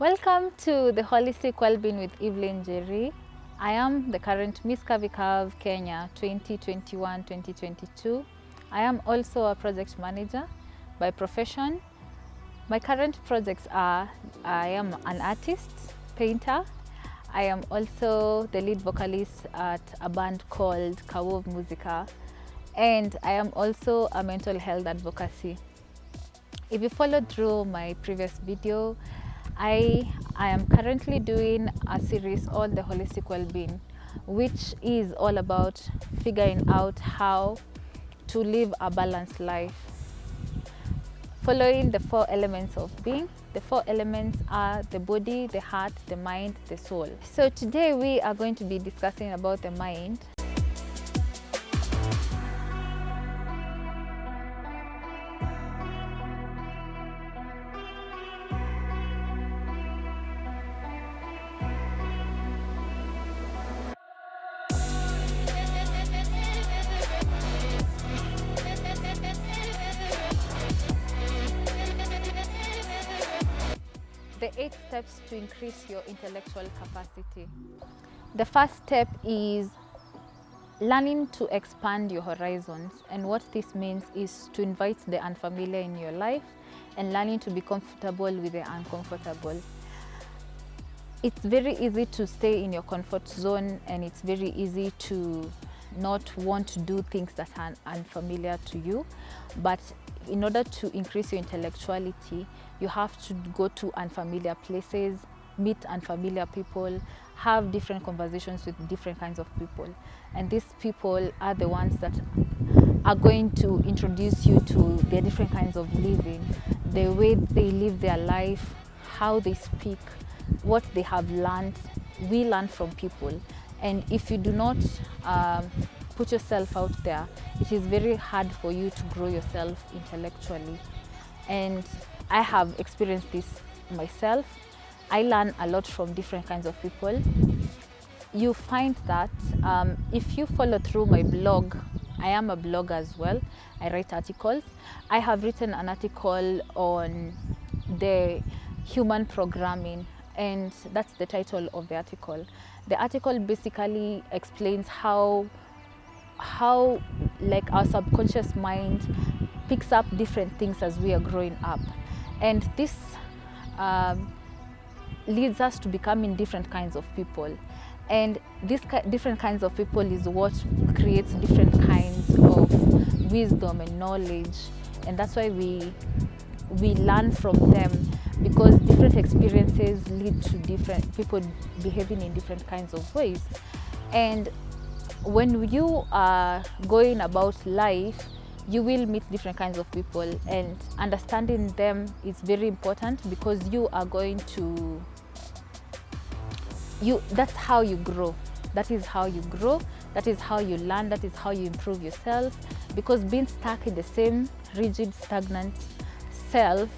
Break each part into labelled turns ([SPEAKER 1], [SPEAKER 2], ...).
[SPEAKER 1] Welcome to the Holistic Wellbeing with Evelyn Jerry. I am the current Miss Curvy Curve Kenya 2021-2022. I am also a project manager by profession. My current projects are I am an artist, painter. I am also the lead vocalist at a band called Kawov Musica, and I am also a mental health advocacy. If you followed through my previous video, I am currently doing a series on the holistic well-being, which is all about figuring out how to live a balanced life, following the 4 elements of being. The 4 elements are the body, the heart, the mind, the soul. So today we are going to be discussing about the mind. The 8 steps to increase your intellectual capacity. The first step is learning to expand your horizons, and what this means is to invite the unfamiliar in your life and learning to be comfortable with the uncomfortable. It's very easy to stay in your comfort zone, and it's very easy to not want to do things that are unfamiliar to you. But in order to increase your intellectuality, you have to go to unfamiliar places, meet unfamiliar people, have different conversations with different kinds of people. And these people are the ones that are going to introduce you to their different kinds of living, the way they live their life, how they speak, what they have learned. We learn from people. And if you do not put yourself out there, it is very hard for you to grow yourself intellectually. And I have experienced this myself. I learn a lot from different kinds of people. You find that if you follow through my blog, I am a blogger as well. I write articles. I have written an article on the human programming, and that's the title of the article. The article basically explains how like our subconscious mind picks up different things as we are growing up, and this leads us to becoming different kinds of people. And these different kinds of people is what creates different kinds of wisdom and knowledge, and that's why we learn from them, because different experiences lead to different people behaving in different kinds of ways. And when you are going about life, you will meet different kinds of people, and understanding them is very important, because you are going to that's how you grow. That is how you grow. That is how you learn. That is how you improve yourself, because being stuck in the same rigid, stagnant self,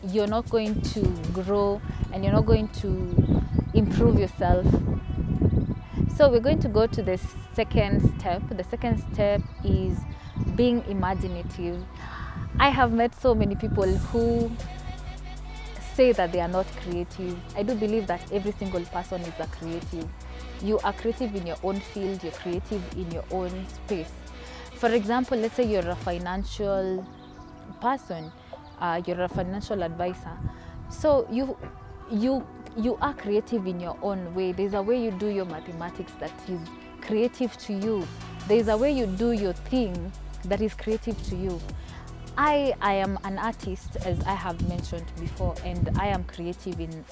[SPEAKER 1] you're not going to grow and you're not going to improve yourself. So we're going to go to the second step. The second step is being imaginative. I have met so many people who say that they are not creative. I do believe that every single person is a creative. You are creative in your own field, you're creative in your own space. For example, let's say you're a financial person, you're a financial advisor. So you are creative in your own way. There's a way you do your mathematics that is creative to you. There's a way you do your thing that is creative to you. I am an artist, as I have mentioned before, and I am creative in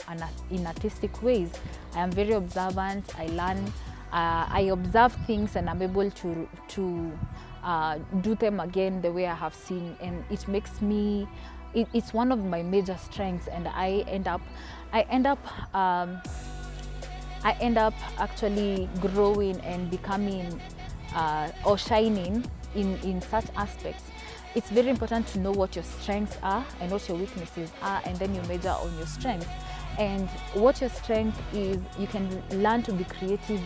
[SPEAKER 1] artistic ways. I am very observant. I learn. I observe things, and I'm able to do them again the way I have seen, and it makes me. It's one of my major strengths, and I end up actually growing and becoming or shining in such aspects. It's very important to know what your strengths are and what your weaknesses are, and then you measure on your strengths. And what your strength is, you can learn to be creative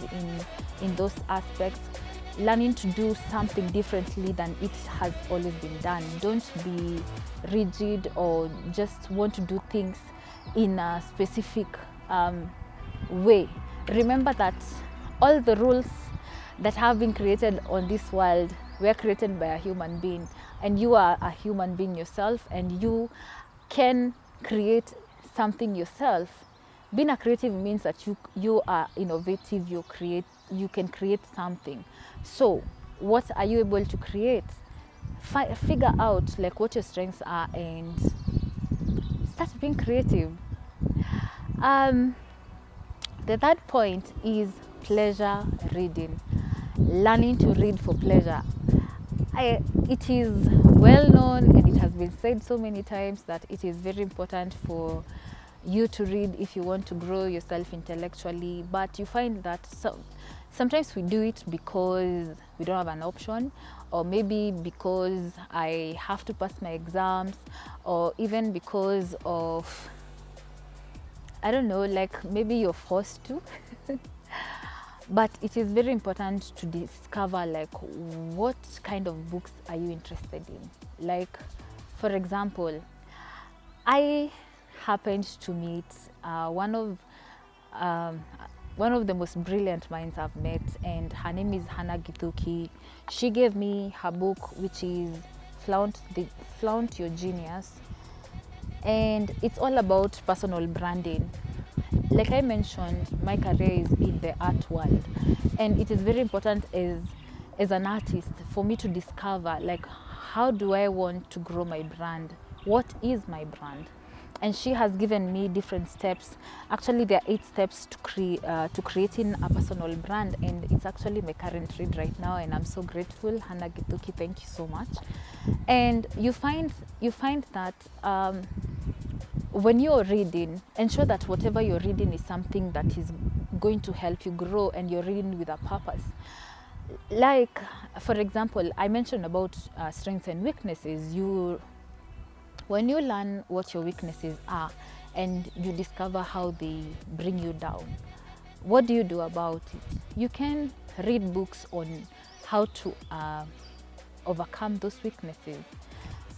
[SPEAKER 1] in those aspects, learning to do something differently than it has always been done. Don't be rigid or just want to do things in a specific way. Remember that all the rules that have been created on this world were created by a human being, and you are a human being yourself, and you can create something yourself. Being a creative means that you are innovative, you can create something. So what are you able to create? Figure out like what your strengths are and start being creative. The third point is pleasure reading. Learning to read for pleasure. It is well known, and it has been said so many times, that it is very important for you to read if you want to grow yourself intellectually. But you find that sometimes we do it because we don't have an option, or maybe because I have to pass my exams, or even because of, I don't know, like maybe you're forced to. But it is very important to discover like what kind of books are you interested in. Like, for example, I happened to meet one of the most brilliant minds I've met, and her name is Hannah Githuki. She gave me her book, which is Flaunt Your Genius, and it's all about personal branding. Like I mentioned, my career is in the art world, and it is very important as an artist for me to discover like how do I want to grow my brand, what is my brand. And she has given me different steps. Actually, there are 8 steps to creating a personal brand, and it's actually my current read right now, and I'm so grateful. Hannah Githuki, thank you so much. And you find that when you're reading, ensure that whatever you're reading is something that is going to help you grow, and you're reading with a purpose. Like, for example, I mentioned about strengths and weaknesses. When you learn what your weaknesses are and you discover how they bring you down, what do you do about it? You can read books on how to overcome those weaknesses.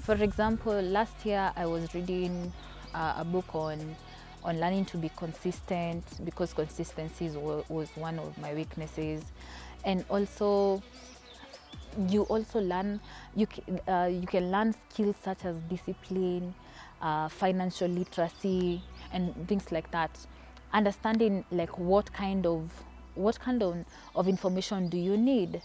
[SPEAKER 1] For example, last year I was reading a book on learning to be consistent, because consistency was one of my weaknesses. And also, you can learn skills such as discipline, financial literacy, and things like that. Understanding like what kind of information do you need.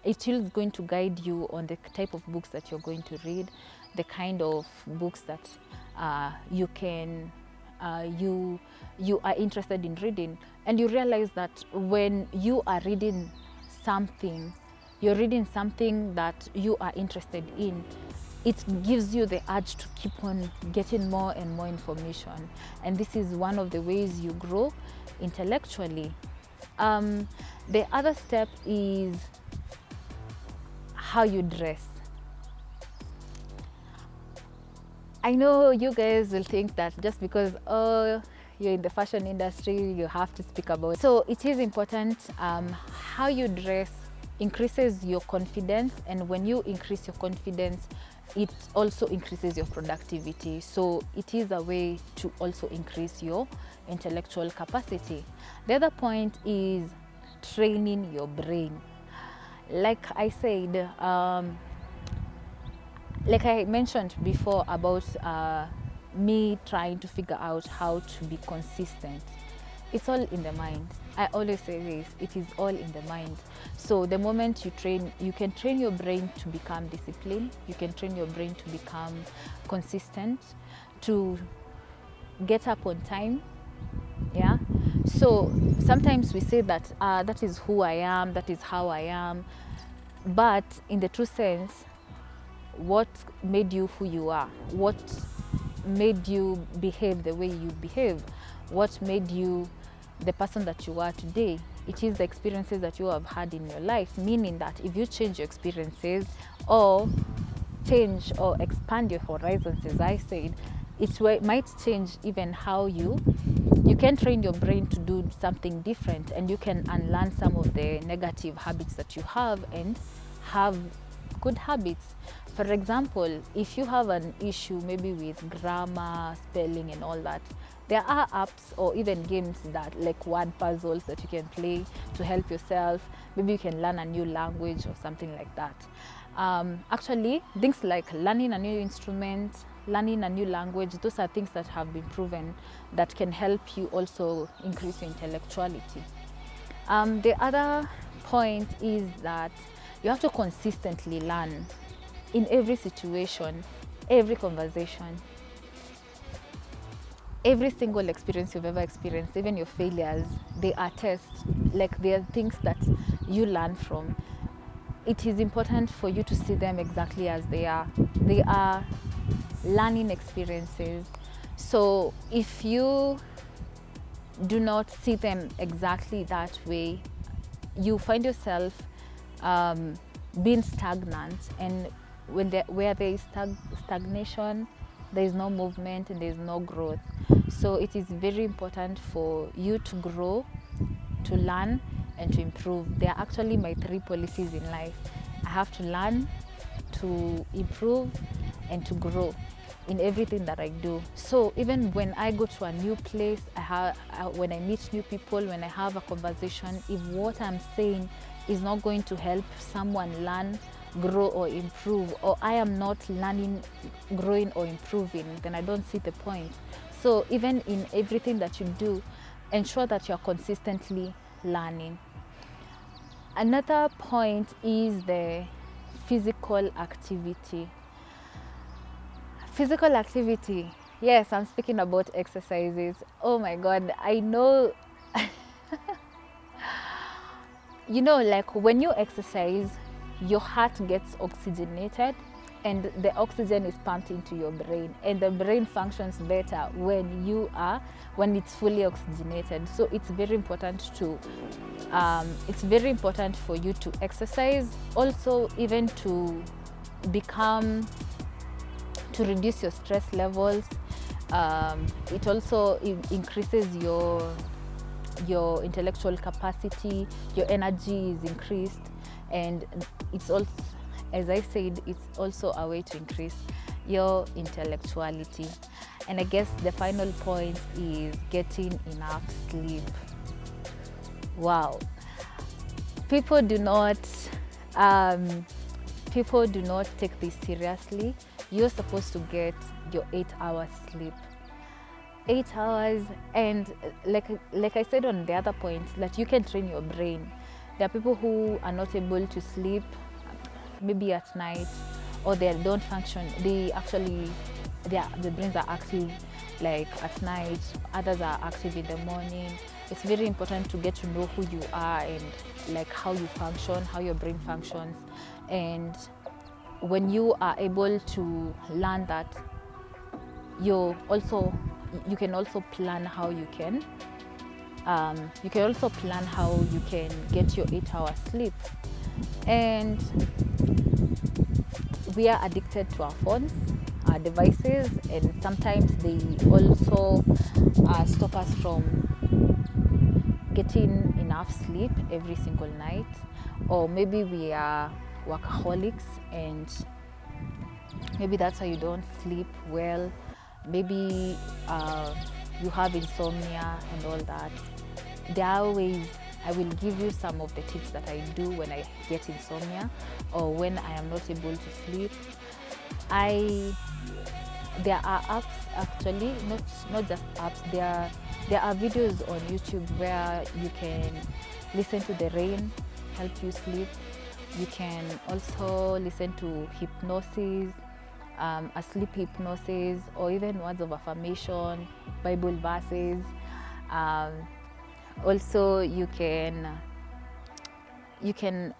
[SPEAKER 1] It is going to guide you on the type of books that you're going to read, the kind of books that you are interested in reading. And you realize that when you are reading something, you're reading something that you are interested in, it gives you the urge to keep on getting more and more information. And this is one of the ways you grow intellectually. The other step is how you dress. I know you guys will think that just because you're in the fashion industry, you have to speak about it. So it is important. How you dress increases your confidence, and when you increase your confidence, it also increases your productivity. So it is a way to also increase your intellectual capacity. The other point is training your brain. Like I said, like I mentioned before about me trying to figure out how to be consistent. It's all in the mind. I always say this, it is all in the mind. So the moment you train, you can train your brain to become disciplined, you can train your brain to become consistent, to get up on time. Yeah. So sometimes we say that that is who I am, that is how I am. But in the true sense, what made you who you are? What made you behave the way you behave? What made you the person that you are today? It is the experiences that you have had in your life, meaning that if you change your experiences or change or expand your horizons, as I said, it might change even how you can train your brain to do something different, and you can unlearn some of the negative habits that you have and have good habits. For example, if you have an issue maybe with grammar, spelling and all that, there are apps or even games that like word puzzles that you can play to help yourself. Maybe you can learn a new language or something like that. Actually, things like learning a new instrument, learning a new language, those are things that have been proven that can help you also increase your intellectuality. The other point is that you have to consistently learn in every situation, every conversation, every single experience you've ever experienced, even your failures, they are tests, like they are things that you learn from. It is important for you to see them exactly as they are. They are learning experiences. So if you do not see them exactly that way, you find yourself being stagnant, and where there is stagnation, there is no movement and there is no growth. So it is very important for you to grow, to learn and to improve. They are actually my 3 policies in life. I have to learn, to improve and to grow in everything that I do. So even when I go to a new place, when I meet new people, when I have a conversation, if what I'm saying is not going to help someone learn, grow or improve, or I am not learning, growing or improving, then I don't see the point. So even in everything that you do, ensure that you're consistently learning. Another point is the physical activity. Physical activity, yes, I'm speaking about exercises. Oh my God, I know. You know, like when you exercise, your heart gets oxygenated and the oxygen is pumped into your brain, and the brain functions better when it's fully oxygenated. So it's very important for you to exercise, also even to reduce your stress levels. It also increases your intellectual capacity, your energy is increased, and it's also, as I said, it's also a way to increase your intellectuality. And I guess the final point is getting enough sleep. Wow. People do not take this seriously. You're supposed to get your 8 hours sleep. 8 hours, and like I said on the other point, that you can train your brain. There are people who are not able to sleep maybe at night, or they don't function. The brains are active like at night, others are active in the morning. It's very important to get to know who you are and like how you function, how your brain functions. And when you are able to learn that, you can also plan how you can get your 8 hours sleep. And we are addicted to our phones, our devices, and sometimes they also stop us from getting enough sleep every single night. Or maybe we are workaholics and maybe that's why you don't sleep well. Maybe you have insomnia and all that. There are ways. I will give you some of the tips that I do when I get insomnia or when I am not able to sleep. There are apps, actually, not just apps. There are videos on YouTube where you can listen to the rain, help you sleep. You can also listen to hypnosis, asleep hypnosis, or even words of affirmation, Bible verses. Also, you can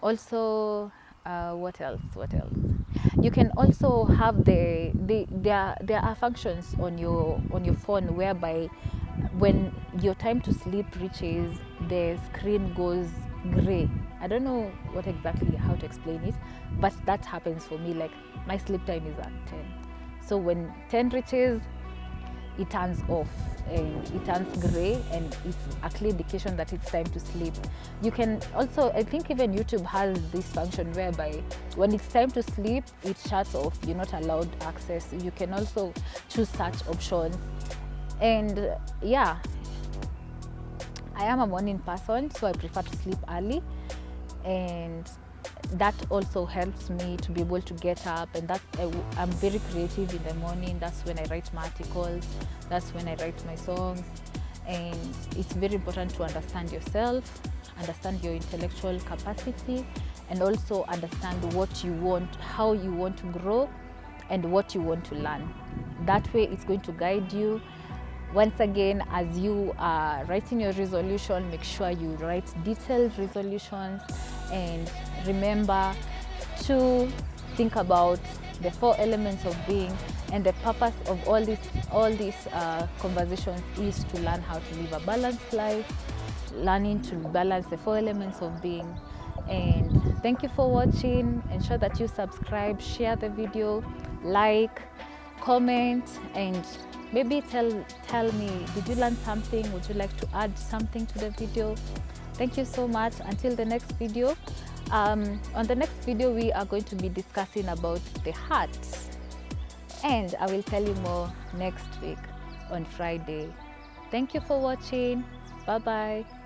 [SPEAKER 1] also what else? You can also have there are functions on your phone whereby when your time to sleep reaches, the screen goes gray. I don't know how to explain it, but that happens for me. Like my sleep time is at 10. So when 10 reaches, it turns off and it turns gray, and it's a clear indication that it's time to sleep. You can also, I think even YouTube has this function whereby when it's time to sleep, it shuts off, you're not allowed access. You can also choose such options. And yeah, I am a morning person, so I prefer to sleep early, and that also helps me to be able to get up, and that I'm very creative in the morning. That's when I write my articles, that's when I write my songs. And it's very important to understand yourself, understand your intellectual capacity, and also understand what you want, how you want to grow, and what you want to learn. That way it's going to guide you. Once again, as you are writing your resolution, make sure you write detailed resolutions, and remember to think about the 4 elements of being. And the purpose of all these conversations is to learn how to live a balanced life, learning to balance the 4 elements of being. And thank you for watching. Ensure that you subscribe, share the video, like, comment, and maybe tell me, did you learn something? Would you like to add something to the video? Thank you so much. Until the next video. On the next video, we are going to be discussing about the heart, and I will tell you more next week on Friday. Thank you for watching. Bye bye.